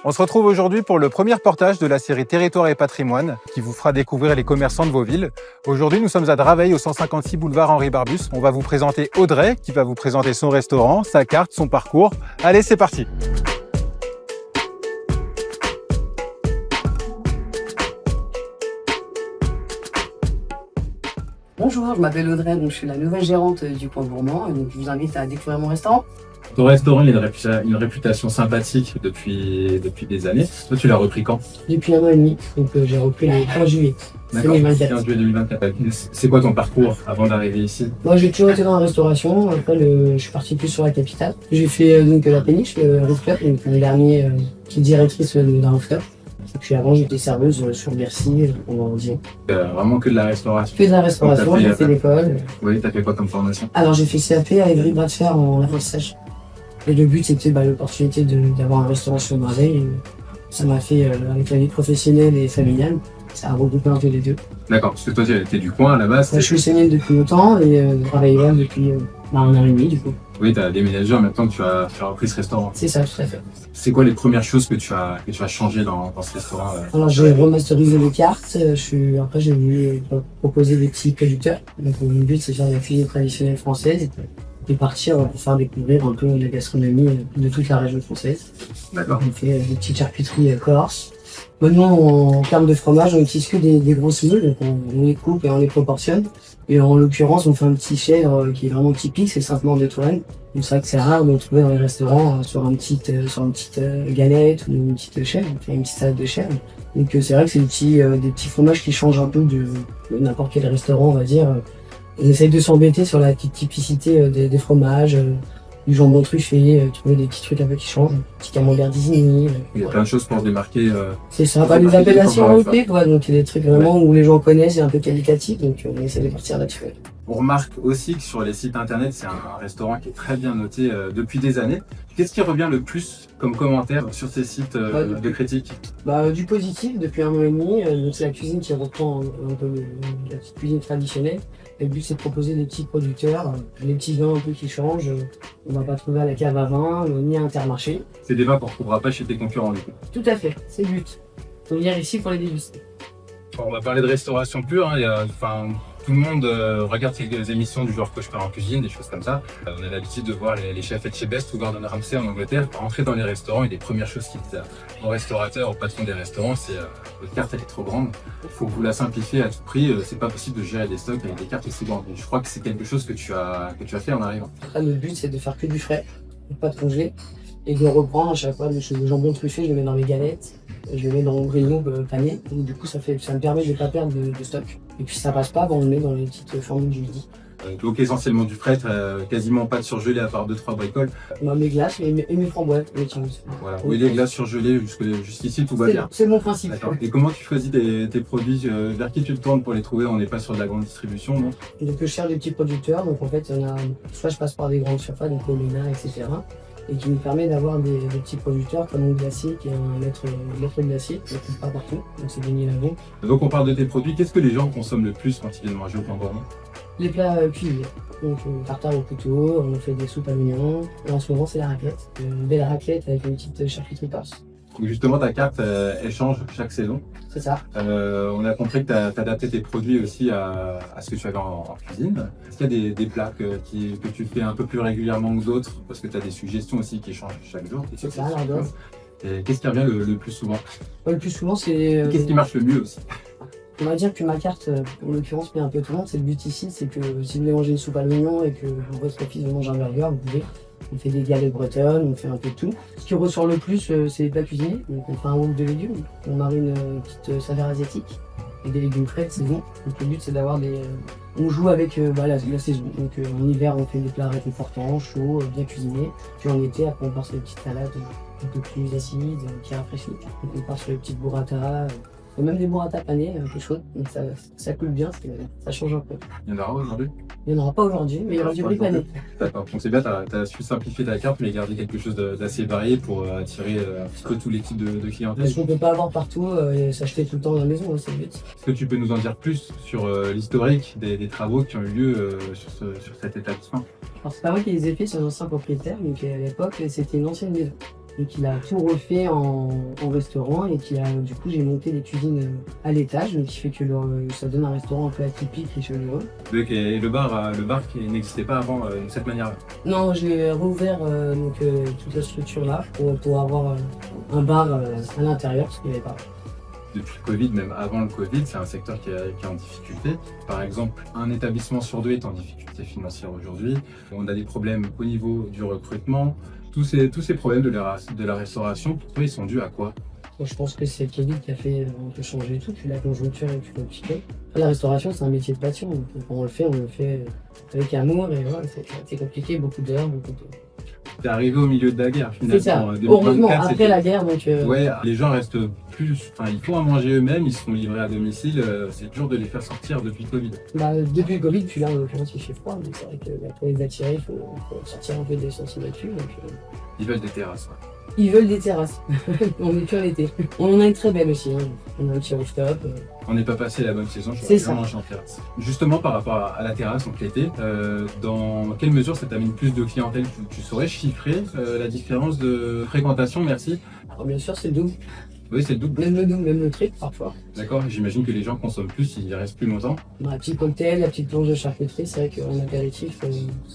On se retrouve aujourd'hui pour le premier reportage de la série Territoire et Patrimoine qui vous fera découvrir les commerçants de vos villes. Aujourd'hui, nous sommes à Draveil, au 156 boulevard Henri Barbus. On va vous présenter Audrey qui va vous présenter son restaurant, sa carte, son parcours. Allez, c'est parti! Bonjour, je m'appelle Audrey, donc je suis la nouvelle gérante du Point Gourmand et donc je vous invite à découvrir mon restaurant. Ton restaurant, il a une réputation sympathique depuis des années. Toi, tu l'as repris quand? Depuis 1 an et demi, donc j'ai repris le 15 juillet D'accord, 2024. 15 juillet 2024. C'est quoi ton parcours avant d'arriver ici? Moi j'ai toujours été dans la restauration, après je suis parti plus sur la capitale. J'ai fait donc la péniche, le Roof Club, donc l'année dernière qui est directrice d'un Roof Club. Et puis avant j'étais serveuse sur Bercy pendant 10 ans. Vraiment que de la restauration? Que de la restauration, j'ai fait l'école. Oui, t'as fait quoi comme formation? Alors j'ai fait CAP à Évry Bras de Fer en apprentissage. Et le but c'était l'opportunité d'avoir un restaurant sur Draveil. Et ça m'a fait, avec la vie professionnelle et familiale, ça a regroupé un peu les deux. D'accord, parce que toi, tu étais du coin à la base. Je suis saignée depuis longtemps et travaille là depuis 1 an et demi du coup. Oui, tu as déménagé en même temps que tu as repris ce restaurant. C'est ça, tout à fait. C'est quoi les premières choses que tu as changé dans ce restaurant? Alors j'ai remasterisé les cartes, après j'ai voulu proposer des petits producteurs. Donc mon but c'est de faire de la cuisine traditionnelle française et partir pour faire découvrir un peu la gastronomie de toute la région française. D'accord. On fait des petites charcuteries corse. Maintenant, en termes de fromage, on utilise que des grosses moules, donc on les coupe et on les proportionne. Et en l'occurrence, on fait un petit chèvre qui est vraiment typique, c'est le Sainte-Maure de Touraine. Donc c'est vrai que c'est rare de le trouver dans les restaurants sur une petite galette ou une petite chèvre, on fait une petite salade de chèvre. Donc c'est vrai que c'est des petits fromages qui changent un peu de n'importe quel restaurant, on va dire. On essaye de s'embêter sur la petite typicité des fromages, du jambon truffé, trouver des petits trucs un peu qui changent, petit camembert d'Isigny. Il y a plein de choses pour se démarquer. C'est ça, des appellations européennes, quoi, donc il y a des trucs vraiment où les gens connaissent et un peu qualitatifs, donc on essaie de partir là-dessus. On remarque aussi que sur les sites internet, c'est un restaurant qui est très bien noté depuis des années. Qu'est-ce qui revient le plus comme commentaire sur ces sites de critiques? Du positif, depuis 1 an et demi, donc c'est la cuisine qui reprend un peu la petite cuisine traditionnelle. Et le but c'est de proposer des petits producteurs, des petits vins un peu qui changent. On va pas trouver à la cave à vin, ni à Intermarché. C'est des vins qu'on ne retrouvera pas chez tes concurrents du coup. Tout à fait, c'est le but. Faut venir ici pour les déguster. On va parler de restauration pure, hein. Tout le monde regarde ces émissions du genre Coach part en cuisine, des choses comme ça. On a l'habitude de voir les chefs Etchebest ou Gordon Ramsay en Angleterre rentrer dans les restaurants et les premières choses qu'ils disent aux restaurateurs, aux patrons des restaurants, c'est votre carte elle est trop grande, il faut que vous la simplifiez à tout prix, c'est pas possible de gérer des stocks avec des cartes aussi grandes. Et je crois que c'est quelque chose que tu as fait en arrivant. Après, notre but c'est de faire que du frais, pas de congelé, et de reprendre à chaque fois le jambon truffé, je le mets dans mes galettes. Je le mets dans mon grillon panier, et du coup ça me permet de ne pas perdre de stock. Et puis si ça passe pas, on le met dans les petites formules du midi. Donc essentiellement du frais, quasiment pas de surgelé à part 2-3 bricoles. Mes glaces et mes framboises. Voilà. Oui, les glaces surgelées jusqu'ici tout va bien. C'est mon principe. Et comment tu choisis tes produits? Vers qui tu te tournes pour les trouver? On n'est pas sur de la grande distribution, non? Donc je cherche des petits producteurs, donc en fait soit je passe par des grandes surfaces, donc Olena, etc. Et qui me permet d'avoir des petits producteurs comme mon glacier qui est un maître glacier, je ne trouve pas partout, donc c'est gagné là-bas. Donc on parle de tes produits, qu'est-ce que les gens consomment le plus quand ils viennent manger au Point Gourmand? Les plats cuisinés, donc tartare au couteau, on fait des soupes à l'oignon, et en ce moment c'est la raclette, une belle raclette avec une petite charcuterie corse. Donc justement ta carte elle change chaque saison. C'est ça. On a compris que tu as adapté tes produits aussi à ce que tu avais en cuisine. Est-ce qu'il y a des plats que tu fais un peu plus régulièrement que d'autres? Parce que tu as des suggestions aussi qui changent chaque jour. C'est ça, l'ardeur. Et qu'est-ce qui revient le plus souvent? Le plus souvent c'est... Qu'est-ce qui marche le mieux aussi? On va dire que ma carte, en l'occurrence, plaît un peu tout le monde. C'est le but ici, c'est que si vous voulez manger une soupe à l'oignon et que votre fils veut manger un burger, vous pouvez. On fait des galettes bretonnes, on fait un peu de tout. Ce qui ressort le plus, c'est les plats cuisinés. Donc on fait un wok de légumes, on marine une petite saveur asiatique et des légumes frais de saison. Donc le but c'est d'avoir on joue avec la saison. Donc en hiver on fait des plats réconfortants, chauds, bien cuisinés. Puis en été après on part sur des petites salades un peu plus acides, qui rafraîchissent. Donc on part sur les petites burrata. Même des burrata panés un peu chaudes, donc ça coule bien, ça change un peu. Il y en aura aujourd'hui? Il n'y en aura pas aujourd'hui, mais il y aura du riz pané. D'accord, donc c'est bien, tu as su simplifier ta carte, mais garder quelque chose d'assez varié pour attirer un petit peu tous les types de clientèle. Parce qu'on ne peut pas avoir partout et s'acheter tout le temps dans la maison, c'est le but. Est-ce que tu peux nous en dire plus sur l'historique des travaux qui ont eu lieu sur cet établissement? Alors c'est pas moi qui les ai fait, c'est un ancien propriétaire, donc à l'époque c'était une ancienne maison. et qu'il a tout refait en restaurant et du coup j'ai monté des cuisines à l'étage, donc qui fait que ça donne un restaurant un peu atypique et chaleureux. Et le bar qui n'existait pas avant de cette manière-là. Non, j'ai rouvert toute la structure là pour avoir un bar à l'intérieur parce qu'il n'y avait pas. Depuis le Covid, même avant le Covid, c'est un secteur qui est en difficulté. Par exemple, un établissement sur deux est en difficulté financière aujourd'hui. On a des problèmes au niveau du recrutement. Tous ces problèmes de la restauration, pour toi, ils sont dus à quoi? Moi, je pense que c'est le Covid qui a fait un peu changer tout, puis la conjoncture est plus compliquée. La restauration, c'est un métier de passion. Donc, quand on le fait avec amour et voilà, c'est compliqué, beaucoup d'heures, beaucoup de... T'es arrivé au milieu de la guerre, finalement. C'est ça, En 2024, heureusement, après la guerre, donc... Ouais, les gens restent plus... Enfin, ils font à manger eux-mêmes, ils se font livrer à domicile. C'est dur de les faire sortir depuis le Covid. Depuis le Covid, puis là, en l'occurrence, il fait froid, donc c'est vrai que pour les attirer, il faut sortir un peu des sentiers battus. Ils veulent des terrasses. Ouais. Ils veulent des terrasses. On est plus en été. On en a une très belle aussi. Hein. On a un petit rooftop. On n'est pas passé la bonne saison, je C'est vais manger en terrasse. Justement, par rapport à la terrasse, donc l'été, dans quelle mesure ça t'amène plus de clientèle? Tu saurais chiffrer la différence de fréquentation? Merci. Alors, bien sûr, c'est le double. Oui, c'est le double. Même le double, même le triple parfois. D'accord, j'imagine que les gens consomment plus, ils restent plus longtemps. La petite cocktail, la petite planche de charcuterie, c'est vrai qu'en apéritif,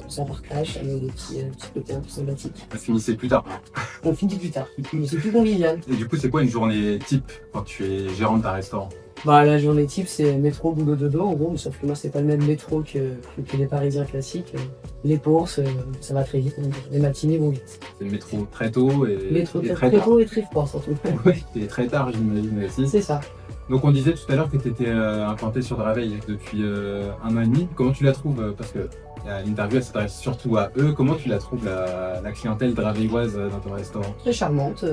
ça partage, ça met des petits côtés un peu sympathiques. Vous finissez plus tard. On finit plus tard, mais c'est plus convivial. Et du coup, c'est quoi une journée type quand tu es gérant d'un restaurant? La journée type, c'est métro, boulot, dodo, en gros, sauf que moi, c'est pas le même métro que les Parisiens classiques. Les courses, ça va très vite, les matinées vont vite. C'est le métro très tôt et Métro et très tard. tôt et très froid, surtout. Oui, et très tard, j'imagine aussi. C'est ça. Donc on disait tout à l'heure que tu étais implanté sur Draveil depuis 1 an et demi. Comment tu la trouves? Parce que l'interview elle s'adresse surtout à eux. Comment tu la trouves la clientèle draveilloise dans ton restaurant? Très charmante.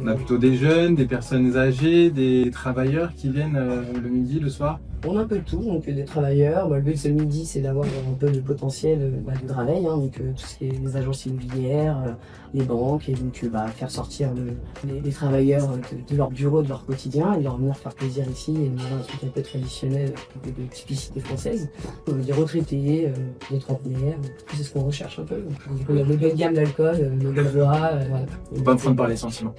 On a plutôt des jeunes, des personnes âgées, des travailleurs qui viennent le midi, le soir. On a un peu de tout, donc des travailleurs. Le but ce midi, c'est d'avoir un peu le potentiel de Draveil, hein, donc tout ce qui est les agences immobilières, les banques, et donc faire sortir les travailleurs de leur bureau, de leur quotidien, et leur venir faire plaisir ici, et nous avoir un truc un peu traditionnel, de typicité française. Des retraités, des trentenaires, c'est ce qu'on recherche un peu. Donc, on a de belles gammes d'alcool, de belles voix, voilà. Faut pas me prendre par les sentiments.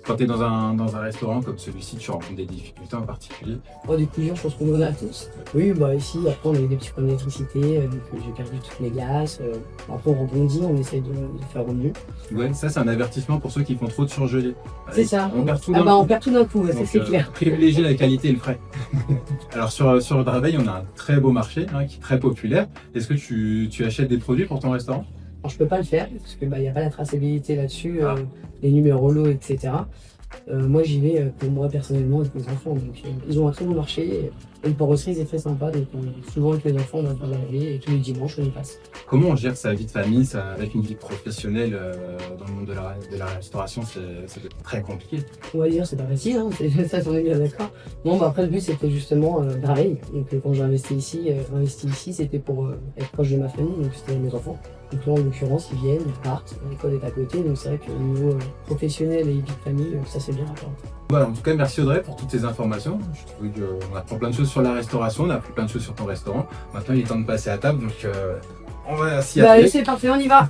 Quand tu es dans un restaurant comme celui-ci, tu rencontres des difficultés en particulier? Des couillons, je pense qu'on en a tous. Oui, ici, après, on a eu des petits problèmes d'électricité, donc j'ai perdu toutes mes glaces. Après, on rebondit, on essaye de faire au mieux. Ouais, ça, c'est un avertissement pour ceux qui font trop de surgelés. C'est ça. On perd tout on perd tout d'un coup, ça Donc, c'est clair. Privilégier la qualité et le frais. Alors, sur Draveil, on a un très beau marché qui est très populaire. Est-ce que tu achètes des produits pour ton restaurant? Alors, je peux pas le faire, parce que n'y a pas la traçabilité là-dessus, les numéros lots, etc. Moi, j'y vais pour moi personnellement avec mes enfants. Donc, ils ont un très bon marché. Et le port-cerise est très sympa. Donc, souvent avec les enfants, on va pas laver et tous les dimanches, on y passe. Comment on gère sa vie de famille avec une vie professionnelle dans le monde de la restauration? C'est très compliqué. On va dire, c'est pas facile, hein, ça, on est bien d'accord. Non, après, le but, c'était justement Draveil. Donc, quand j'ai investi ici, c'était pour être proche de ma famille, donc c'était mes enfants. Donc là, en l'occurrence, ils viennent, ils partent, l'école est à côté, donc c'est vrai que au niveau professionnel et vie de famille, ça c'est bien rapport. Voilà, en tout cas, merci Audrey pour toutes ces informations. Je trouve qu'on apprend plein de choses sur la restauration, on a appris plein de choses sur ton restaurant. Maintenant, il est temps de passer à table, donc on va s'y atteler. C'est parfait, on y va.